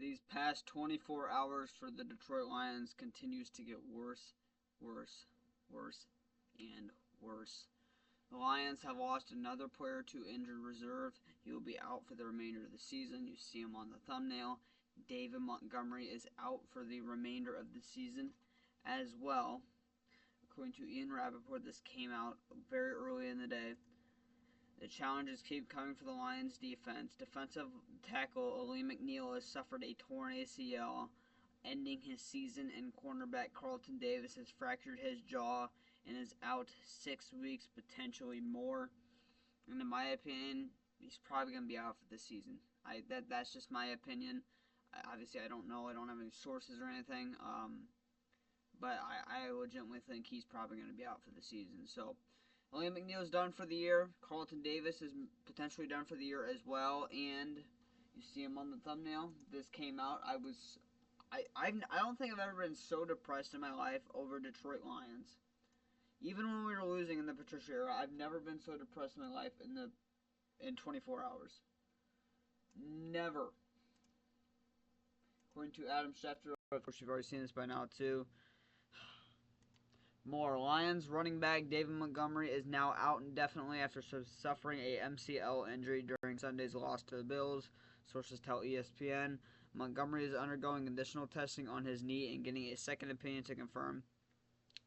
These past 24 hours for the Detroit Lions continues to get worse, worse, worse, and worse. The Lions have lost another player to injured reserve. He will be out for the remainder of the season. You see him on the thumbnail. David Montgomery is out for the remainder of the season as well. According to Ian Rappaport, this came out very early in the day. The challenges keep coming for the Lions defense. Defensive tackle Alim McNeil has suffered a torn ACL, ending his season, and cornerback Carlton Davis has fractured his jaw and is out 6 weeks, potentially more. And in my opinion, he's probably going to be out for the season. That's just my opinion. Obviously, I don't know. I don't have any sources or anything. But I legitimately think he's probably going to be out for the season. So, Alim McNeil is done for the year. Carlton Davis is potentially done for the year as well. And you see him on the thumbnail. This came out. I don't think I've ever been so depressed in my life over Detroit Lions. Even when we were losing in the Patricia era, I've never been so depressed in my life in 24 hours. Never. According to Adam Schefter, of course you've already seen this by now too. More. Lions running back David Montgomery is now out indefinitely after suffering a MCL injury during Sunday's loss to the Bills. Sources tell ESPN. Montgomery is undergoing additional testing on his knee and getting a second opinion to confirm,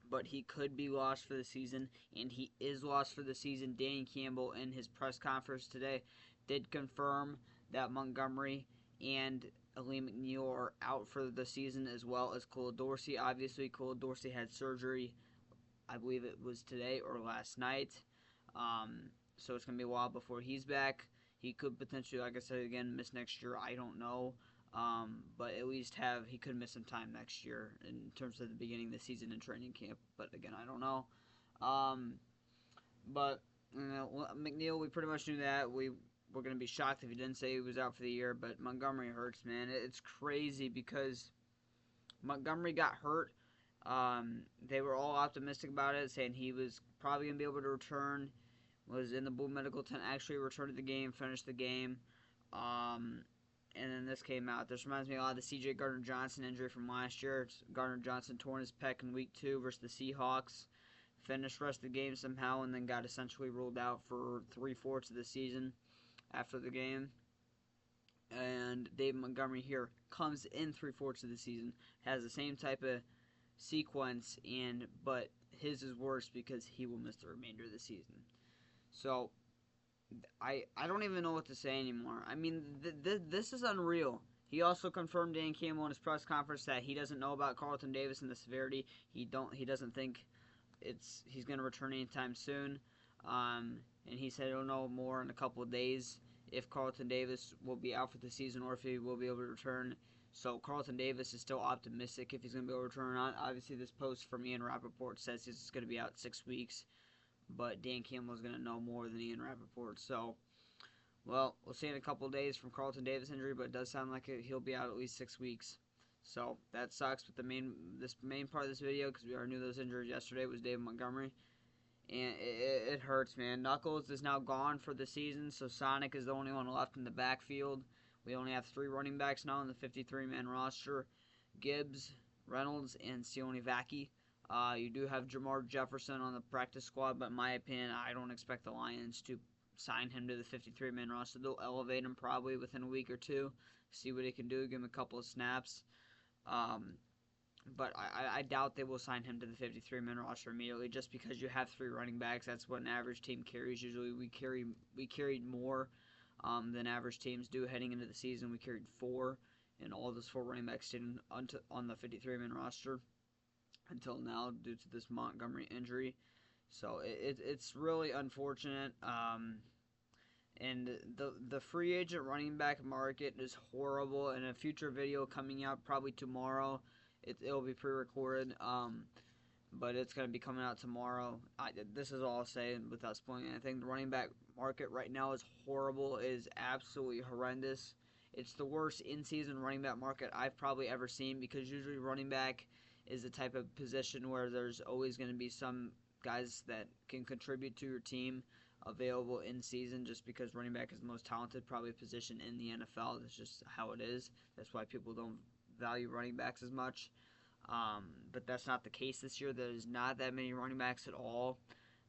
but he could be lost for the season, and he is lost for the season. Dan Campbell, in his press conference today, did confirm that Montgomery and Alim McNeil are out for the season, as well as Khalil Dorsey. Obviously, Khalil Dorsey had surgery, I believe it was today or last night, so it's going to be a while before he's back. He could potentially, like I said again, miss next year. I don't know. But at least he could miss some time next year in terms of the beginning of the season and training camp. But again, I don't know. But McNeil, we pretty much knew that. We were going to be shocked if he didn't say he was out for the year. But Montgomery hurts, man. It's crazy because Montgomery got hurt. They were all optimistic about it, saying he was probably going to be able to return. Was in the Blue Medical tent, actually returned to the game, finished the game. And then this came out. This reminds me a lot of the C.J. Gardner-Johnson injury from last year. Gardner-Johnson torn his pec in Week 2 versus the Seahawks. Finished the rest of the game somehow and then got essentially ruled out for 3/4 of the season after the game. And Dave Montgomery here comes in 3/4 of the season. Has the same type of sequence, but his is worse because he will miss the remainder of the season. So I don't even know what to say anymore. I mean, this is unreal. He also confirmed, Dan Campbell, in his press conference, that he doesn't know about Carlton Davis and the severity. He doesn't think he's going to return anytime soon. And he said he'll know more in a couple of days if Carlton Davis will be out for the season or if he will be able to return. So Carlton Davis is still optimistic if he's going to be able to return or not. Obviously, this post from Ian Rappaport says he's going to be out 6 weeks. But Dan Campbell is going to know more than Ian Rappaport. So, well, we'll see in a couple of days from Carlton Davis injury, but it does sound like he'll be out at least 6 weeks. So that sucks. But the main part of this video, because we already knew those injuries yesterday, was David Montgomery. And it hurts, man. Knuckles is now gone for the season, so Sonic is the only one left in the backfield. We only have 3 running backs now on the 53-man roster. Gibbs, Reynolds, and Sione Vaki. You do have Jamar Jefferson on the practice squad, but in my opinion, I don't expect the Lions to sign him to the 53-man roster. They'll elevate him probably within a week or two, see what he can do, give him a couple of snaps. But I doubt they will sign him to the 53-man roster immediately just because you have 3 running backs. That's what an average team carries. Usually we carried more than average teams do heading into the season. We carried 4, and all those 4 running backs stayed on the 53-man roster until now due to this Montgomery injury. So it's really unfortunate. And the free agent running back market is horrible. In a future video coming out probably tomorrow, it'll be pre-recorded. But it's going to be coming out tomorrow. This is all I'll say without spoiling anything. The running back market right now is horrible. It is absolutely horrendous. It's the worst in-season running back market I've probably ever seen because usually running back is the type of position where there's always going to be some guys that can contribute to your team. available in season, just because running back is the most talented probably position in the NFL. That's just how it is. That's why people don't value running backs as much. But that's not the case this year. There's not that many running backs at all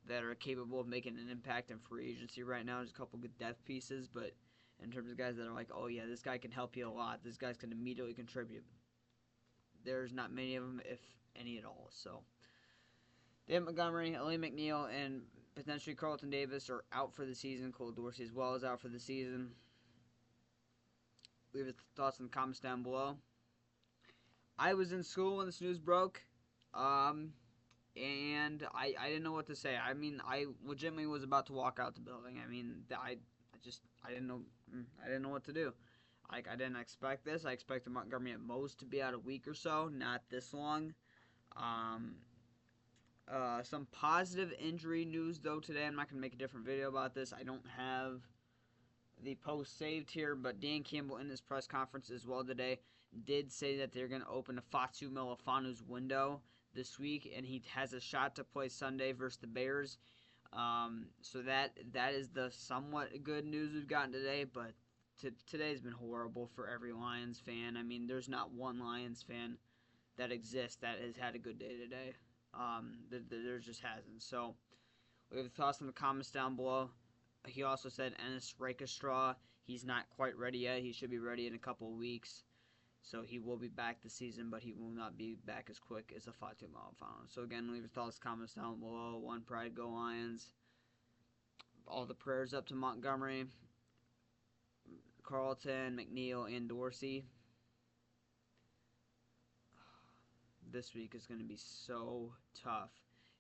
that are capable of making an impact in free agency right now. There's a couple good depth pieces, but in terms of guys that are like, oh yeah, this guy can help you a lot, this guy's can immediately contribute, there's not many of them, if any at all. So David Montgomery, Alim McNeil, and potentially Carlton Davis are out for the season. Khalil Dorsey as well is out for the season. Leave your thoughts in the comments down below. I was in school when this news broke, and I didn't know what to say. I mean, I legitimately was about to walk out the building. I mean, I didn't know what to do. Like, I didn't expect this. I expected Montgomery at most to be out a week or so, not this long. Some positive injury news though today. I'm not gonna make a different video about this. I don't have the post saved here, but Dan Campbell in his press conference as well today did say that they're gonna open Fatu Melifonu's window this week, and he has a shot to play Sunday versus the Bears. So that is the somewhat good news we've gotten today, but today's been horrible for every Lions fan. I mean, there's not one Lions fan that exists that has had a good day today. There just hasn't. So we have thoughts in the comments down below. He also said Ennis Rakestraw, he's not quite ready yet. He should be ready in a couple of weeks. So he will be back this season, but he will not be back as quick as Fatu Melifono. So again, leave your thoughts, comments down below. One Pride, go Lions. All the prayers up to Montgomery, Carlton, McNeil, and Dorsey. This week is going to be so tough,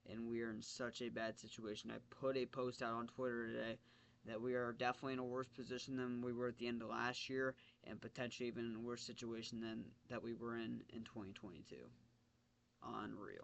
and we are in such a bad situation. I put a post out on Twitter today that we are definitely in a worse position than we were at the end of last year, and potentially even in a worse situation than that we were in 2022. Unreal.